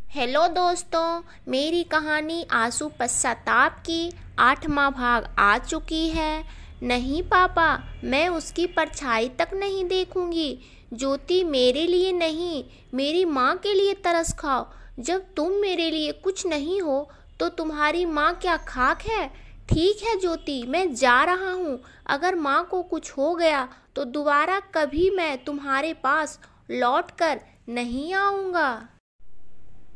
Hello दोस्तों, मेरी कहानी आंसू पश्चाताप की 8वां भाग आ चुकी है। नहीं पापा, मैं उसकी परछाई तक नहीं देखूंगी। ज्योति मेरे लिए नहीं, मेरी माँ के लिए तरस खाओ। जब तुम मेरे लिए कुछ नहीं हो तो तुम्हारी माँ क्या खाक है। ठीक है ज्योति, मैं जा रहा हूँ। अगर माँ को कुछ हो गया तो दोबारा कभी मैं तुम्हारे पास लौट कर नहीं आऊँगा।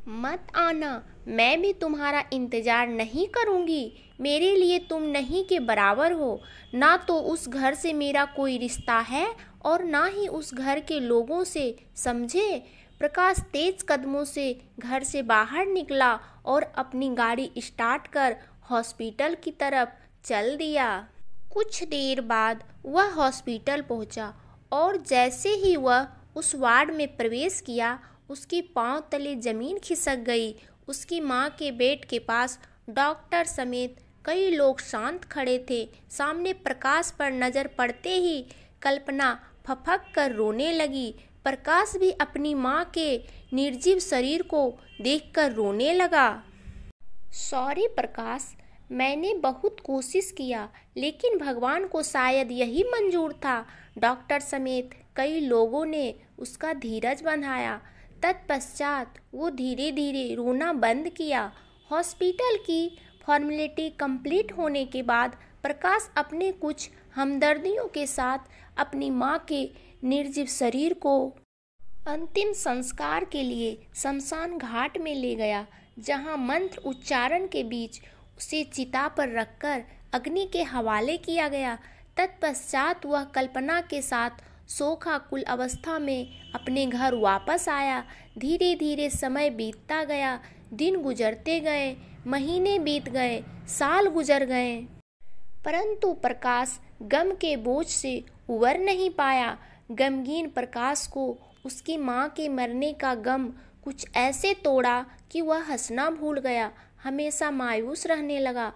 मत आना, मैं भी तुम्हारा इंतज़ार नहीं करूँगी। मेरे लिए तुम नहीं के बराबर हो। ना तो उस घर से मेरा कोई रिश्ता है और ना ही उस घर के लोगों से, समझे। प्रकाश तेज कदमों से घर से बाहर निकला और अपनी गाड़ी स्टार्ट कर हॉस्पिटल की तरफ चल दिया। कुछ देर बाद वह हॉस्पिटल पहुंचा और जैसे ही वह उस वार्ड में प्रवेश किया, उसके पांव तले जमीन खिसक गई। उसकी माँ के बेड के पास डॉक्टर समेत कई लोग शांत खड़े थे। सामने प्रकाश पर नजर पड़ते ही कल्पना फपक कर रोने लगी। प्रकाश भी अपनी माँ के निर्जीव शरीर को देखकर रोने लगा। सॉरी प्रकाश, मैंने बहुत कोशिश किया, लेकिन भगवान को शायद यही मंजूर था। डॉक्टर समेत कई लोगों ने उसका धीरज बंधाया। तत्पश्चात वो धीरे धीरे रोना बंद किया। हॉस्पिटल की फॉर्मेलिटी कंप्लीट होने के बाद प्रकाश अपने कुछ हमदर्दियों के साथ अपनी माँ के निर्जीव शरीर को अंतिम संस्कार के लिए शमशान घाट में ले गया, जहाँ मंत्र उच्चारण के बीच उसे चिता पर रखकर अग्नि के हवाले किया गया। तत्पश्चात वह कल्पना के साथ शोकाकुल अवस्था में अपने घर वापस आया। धीरे धीरे समय बीतता गया, दिन गुजरते गए, महीने बीत गए, साल गुजर गए, परंतु प्रकाश गम के बोझ से उबर नहीं पाया। गमगीन प्रकाश को उसकी माँ के मरने का गम कुछ ऐसे तोड़ा कि वह हंसना भूल गया, हमेशा मायूस रहने लगा।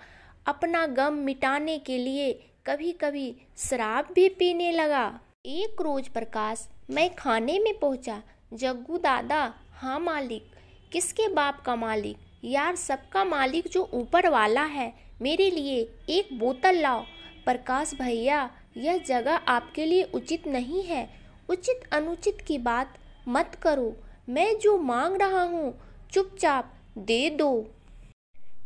अपना गम मिटाने के लिए कभी कभी शराब भी पीने लगा। एक रोज प्रकाश मैं खाने में पहुंचा। जग्गू दादा। हाँ मालिक। किसके बाप का मालिक? यार सबका मालिक जो ऊपर वाला है। मेरे लिए एक बोतल लाओ। प्रकाश भैया, यह जगह आपके लिए उचित नहीं है। उचित अनुचित की बात मत करो। मैं जो मांग रहा हूँ चुपचाप दे दो।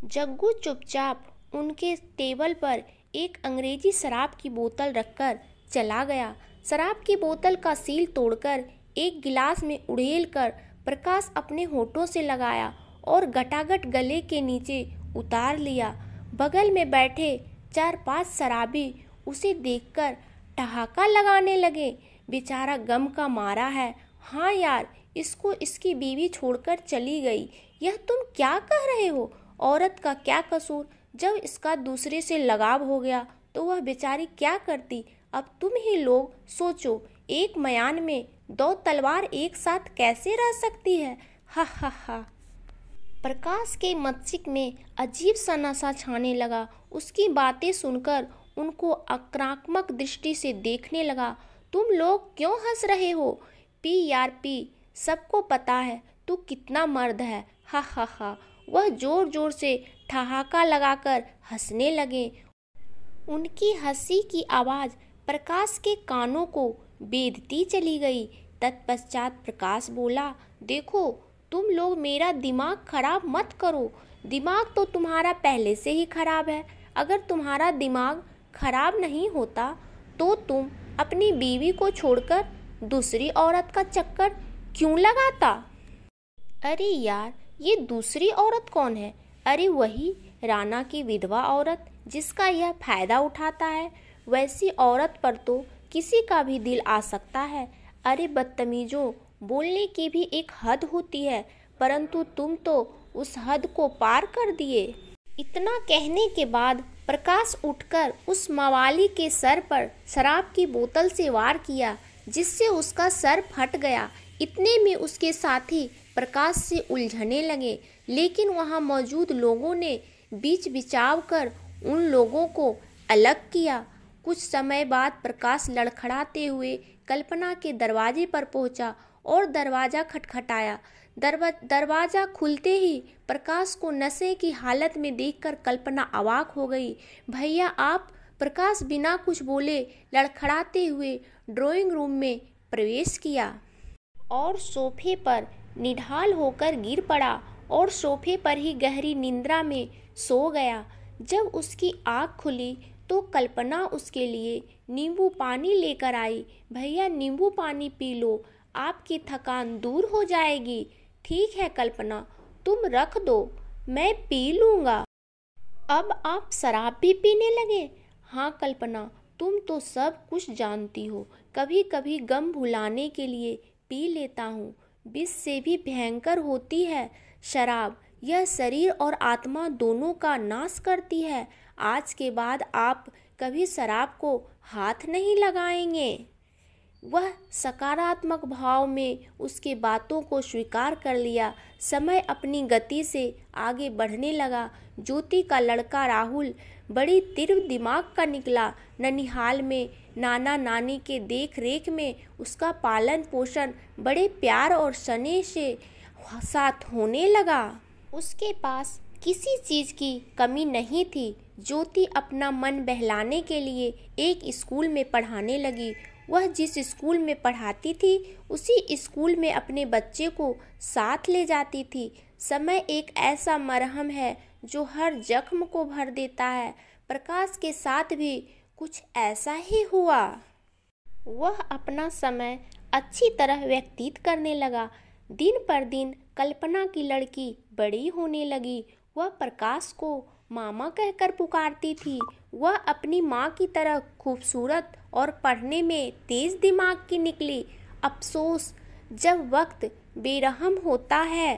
जग्गू चुपचाप उनके टेबल पर एक अंग्रेजी शराब की बोतल रखकर चला गया। शराब की बोतल का सील तोड़कर एक गिलास में उड़ेल कर प्रकाश अपने होठों से लगाया और गटागट गले के नीचे उतार लिया। बगल में बैठे 4-5 शराबी उसे देखकर ठहाका लगाने लगे। बेचारा गम का मारा है। हाँ यार, इसको इसकी बीवी छोड़कर चली गई। यह तुम क्या कह रहे हो? औरत का क्या कसूर? जब इसका दूसरे से लगाव हो गया तो वह बेचारी क्या करती? अब तुम ही लोग सोचो, एक मयान में 2 तलवार एक साथ कैसे रह सकती है? हा हा हा। प्रकाश के मस्तिष्क में अजीब सा नशा छाने लगा। उसकी बातें सुनकर उनको आक्रामक दृष्टि से देखने लगा। तुम लोग क्यों हंस रहे हो? पी यार पी, सबको पता है तू कितना मर्द है। हा हा हा। वह जोर जोर से ठहाका लगाकर हंसने लगे। उनकी हंसी की आवाज़ प्रकाश के कानों को बेधती चली गई। तत्पश्चात प्रकाश बोला, देखो तुम लोग मेरा दिमाग खराब मत करो। दिमाग तो तुम्हारा पहले से ही खराब है। अगर तुम्हारा दिमाग खराब नहीं होता तो तुम अपनी बीवी को छोड़कर दूसरी औरत का चक्कर क्यों लगाता? अरे यार, ये दूसरी औरत कौन है? अरे वही राणा की विधवा औरत जिसका यह फायदा उठाता है। वैसी औरत पर तो किसी का भी दिल आ सकता है। अरे बदतमीजों, बोलने की भी एक हद होती है, परंतु तुम तो उस हद को पार कर दिए। इतना कहने के बाद प्रकाश उठकर उस मवाली के सर पर शराब की बोतल से वार किया, जिससे उसका सर फट गया। इतने में उसके साथी प्रकाश से उलझने लगे, लेकिन वहां मौजूद लोगों ने बीच बिचाव कर उन लोगों को अलग किया। कुछ समय बाद प्रकाश लड़खड़ाते हुए कल्पना के दरवाजे पर पहुंचा और दरवाजा खटखटाया। दरवाज़ा खुलते ही प्रकाश को नशे की हालत में देखकर कल्पना अवाक हो गई। भैया आप? प्रकाश बिना कुछ बोले लड़खड़ाते हुए ड्राइंग रूम में प्रवेश किया और सोफे पर निढाल होकर गिर पड़ा और सोफे पर ही गहरी निंद्रा में सो गया। जब उसकी आँख खुली तो कल्पना उसके लिए नींबू पानी लेकर आई। भैया नींबू पानी पी लो, आपकी थकान दूर हो जाएगी। ठीक है कल्पना, तुम रख दो, मैं पी लूँगा। अब आप शराब भी पीने लगे? हाँ कल्पना, तुम तो सब कुछ जानती हो। कभी कभी गम भुलाने के लिए पी लेता हूँ। विष से भी भयंकर होती है शराब। यह शरीर और आत्मा दोनों का नाश करती है। आज के बाद आप कभी शराब को हाथ नहीं लगाएंगे। वह सकारात्मक भाव में उसके बातों को स्वीकार कर लिया। समय अपनी गति से आगे बढ़ने लगा। ज्योति का लड़का राहुल बड़ी तीव्र दिमाग का निकला। ननिहाल में नाना नानी के देख रेख में उसका पालन पोषण बड़े प्यार और स्नेह से साथ होने लगा। उसके पास किसी चीज़ की कमी नहीं थी। ज्योति अपना मन बहलाने के लिए एक स्कूल में पढ़ाने लगी। वह जिस स्कूल में पढ़ाती थी उसी स्कूल में अपने बच्चे को साथ ले जाती थी। समय एक ऐसा मरहम है जो हर जख्म को भर देता है। प्रकाश के साथ भी कुछ ऐसा ही हुआ। वह अपना समय अच्छी तरह व्यतीत करने लगा। दिन पर दिन कल्पना की लड़की बड़ी होने लगी। वह प्रकाश को मामा कहकर पुकारती थी। वह अपनी माँ की तरह खूबसूरत और पढ़ने में तेज दिमाग की निकली। अफसोस, जब वक्त बेरहम होता है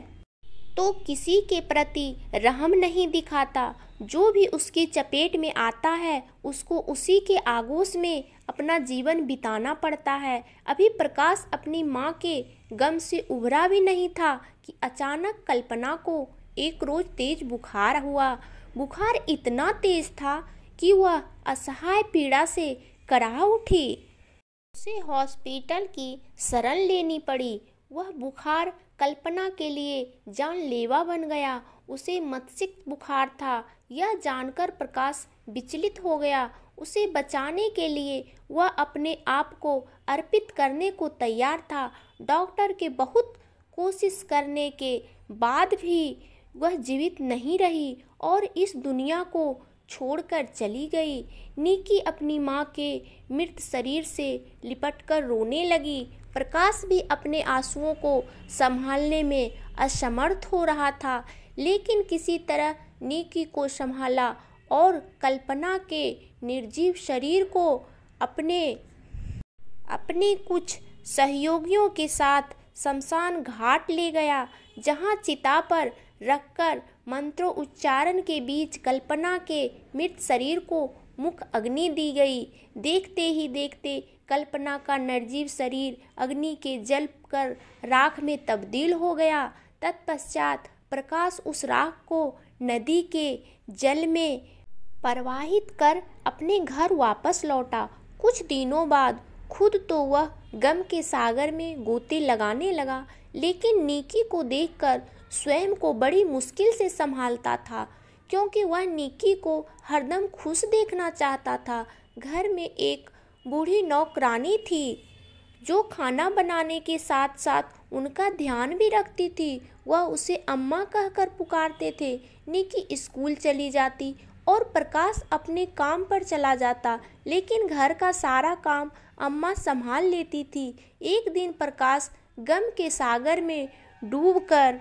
तो किसी के प्रति रहम नहीं दिखाता। जो भी उसकी चपेट में आता है उसको उसी के आगोश में अपना जीवन बिताना पड़ता है। अभी प्रकाश अपनी माँ के गम से उभरा भी नहीं था कि अचानक कल्पना को एक रोज तेज बुखार हुआ। बुखार इतना तेज था कि वह असहाय पीड़ा से कराह उठी। उसे हॉस्पिटल की शरण लेनी पड़ी। वह बुखार कल्पना के लिए जानलेवा बन गया। उसे मस्तिष्क बुखार था, यह जानकर प्रकाश विचलित हो गया। उसे बचाने के लिए वह अपने आप को अर्पित करने को तैयार था। डॉक्टर के बहुत कोशिश करने के बाद भी वह जीवित नहीं रही और इस दुनिया को छोड़कर चली गई। निकी अपनी माँ के मृत शरीर से लिपटकर रोने लगी। प्रकाश भी अपने आंसुओं को संभालने में असमर्थ हो रहा था, लेकिन किसी तरह निकी को संभाला और कल्पना के निर्जीव शरीर को अपने कुछ सहयोगियों के साथ शमशान घाट ले गया, जहां चिता पर रखकर मंत्रोच्चारण के बीच कल्पना के मृत शरीर को मुख अग्नि दी गई। देखते ही देखते कल्पना का निर्जीव शरीर अग्नि के जल कर राख में तब्दील हो गया। तत्पश्चात प्रकाश उस राख को नदी के जल में प्रवाहित कर अपने घर वापस लौटा। कुछ दिनों बाद खुद तो वह गम के सागर में गोते लगाने लगा, लेकिन निकी को देखकर स्वयं को बड़ी मुश्किल से संभालता था, क्योंकि वह निकी को हरदम खुश देखना चाहता था। घर में एक बूढ़ी नौकरानी थी जो खाना बनाने के साथ साथ उनका ध्यान भी रखती थी। वह उसे अम्मा कहकर पुकारते थे। निकी स्कूल चली जाती और प्रकाश अपने काम पर चला जाता, लेकिन घर का सारा काम अम्मा संभाल लेती थी। एक दिन प्रकाश गम के सागर में डूबकर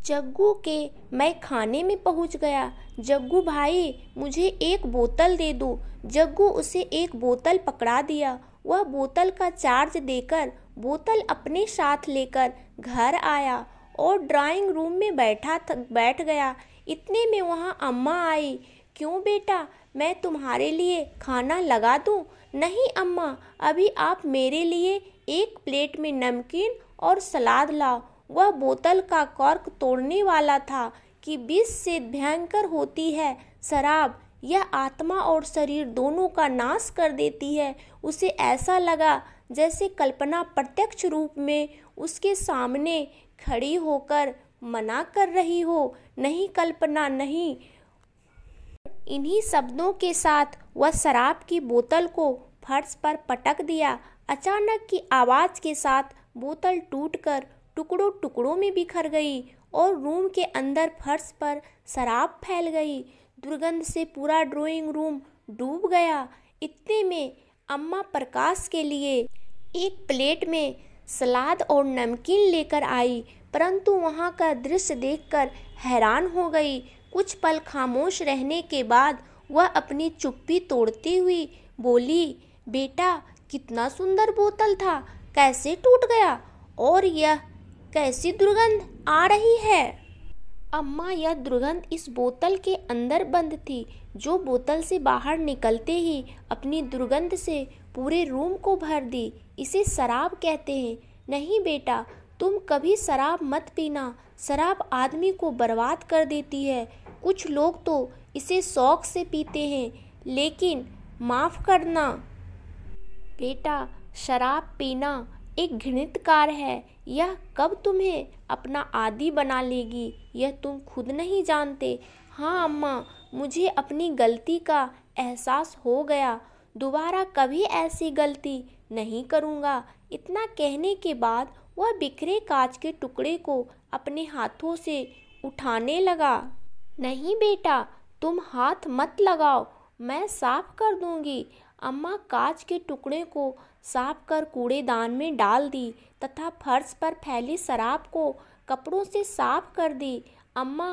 जग्गू के मैं खाने में पहुंच गया। जग्गू भाई, मुझे एक बोतल दे दो। जग्गू उसे एक बोतल पकड़ा दिया। वह बोतल का चार्ज देकर बोतल अपने साथ लेकर घर आया और ड्राइंग रूम में बैठ गया। इतने में वहाँ अम्मा आई। क्यों बेटा, मैं तुम्हारे लिए खाना लगा दूँ? नहीं अम्मा, अभी आप मेरे लिए एक प्लेट में नमकीन और सलाद लाओ। वह बोतल का कॉर्क तोड़ने वाला था कि विष से भयंकर होती है शराब। यह आत्मा और शरीर दोनों का नाश कर देती है। उसे ऐसा लगा जैसे कल्पना प्रत्यक्ष रूप में उसके सामने खड़ी होकर मना कर रही हो, नहीं कल्पना नहीं। इन्हीं शब्दों के साथ वह शराब की बोतल को फर्श पर पटक दिया। अचानक की आवाज़ के साथ बोतल टूटकर टुकड़ों टुकड़ों में बिखर गई और रूम के अंदर फर्श पर शराब फैल गई। दुर्गंध से पूरा ड्राइंग रूम डूब गया। इतने में अम्मा प्रकाश के लिए एक प्लेट में सलाद और नमकीन लेकर आई, परंतु वहाँ का दृश्य देखकर हैरान हो गई। कुछ पल खामोश रहने के बाद वह अपनी चुप्पी तोड़ती हुई बोली, बेटा कितना सुंदर बोतल था, कैसे टूट गया और यह कैसी दुर्गंध आ रही है। अम्मा, यह दुर्गंध इस बोतल के अंदर बंद थी, जो बोतल से बाहर निकलते ही अपनी दुर्गंध से पूरे रूम को भर दी। इसे शराब कहते हैं। नहीं बेटा, तुम कभी शराब मत पीना, शराब आदमी को बर्बाद कर देती है। कुछ लोग तो इसे शौक से पीते हैं, लेकिन माफ़ करना बेटा, शराब पीना एक घृणित कार्य है। यह कब तुम्हें अपना आदी बना लेगी, यह तुम खुद नहीं जानते। हाँ अम्मा, मुझे अपनी गलती का एहसास हो गया, दोबारा कभी ऐसी गलती नहीं करूँगा। इतना कहने के बाद वह बिखरे कांच के टुकड़े को अपने हाथों से उठाने लगा। नहीं बेटा, तुम हाथ मत लगाओ, मैं साफ कर दूंगी। अम्मा कांच के टुकड़े को साफ कर कूड़ेदान में डाल दी तथा फर्श पर फैली शराब को कपड़ों से साफ कर दी। अम्मा,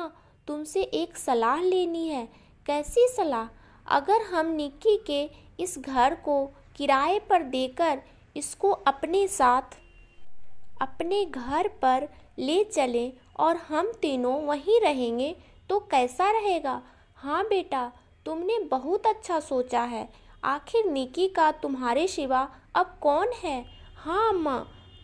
तुमसे एक सलाह लेनी है। कैसी सलाह? अगर हम निक्की के इस घर को किराए पर देकर इसको अपने साथ अपने घर पर ले चलें और हम तीनों वहीं रहेंगे तो कैसा रहेगा? हाँ बेटा, तुमने बहुत अच्छा सोचा है। आखिर निक्की का तुम्हारे सिवा अब कौन है? हाँ अम्मा,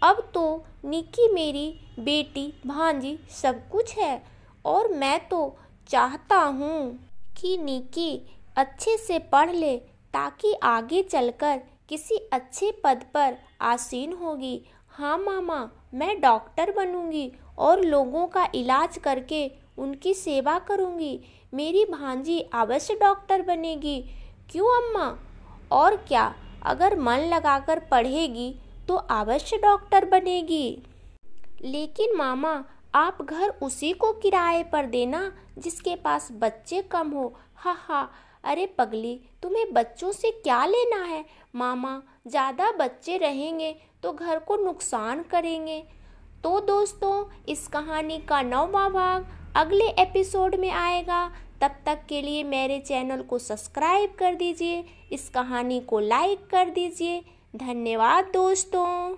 अब तो निक्की मेरी बेटी भांजी सब कुछ है, और मैं तो चाहता हूँ कि निक्की अच्छे से पढ़ ले, ताकि आगे चलकर किसी अच्छे पद पर आसीन होगी। हाँ मामा, मैं डॉक्टर बनूंगी और लोगों का इलाज करके उनकी सेवा करूंगी। मेरी भांजी अवश्य डॉक्टर बनेगी। क्यों अम्मा? और क्या, अगर मन लगाकर पढ़ेगी तो अवश्य डॉक्टर बनेगी। लेकिन मामा, आप घर उसी को किराए पर देना जिसके पास बच्चे कम हो। हा हा, अरे पगली, तुम्हें बच्चों से क्या लेना है? मामा, ज़्यादा बच्चे रहेंगे तो घर को नुकसान करेंगे। तो दोस्तों, इस कहानी का 9वां भाग अगले एपिसोड में आएगा। तब तक के लिए मेरे चैनल को सब्सक्राइब कर दीजिए, इस कहानी को लाइक कर दीजिए। धन्यवाद दोस्तों।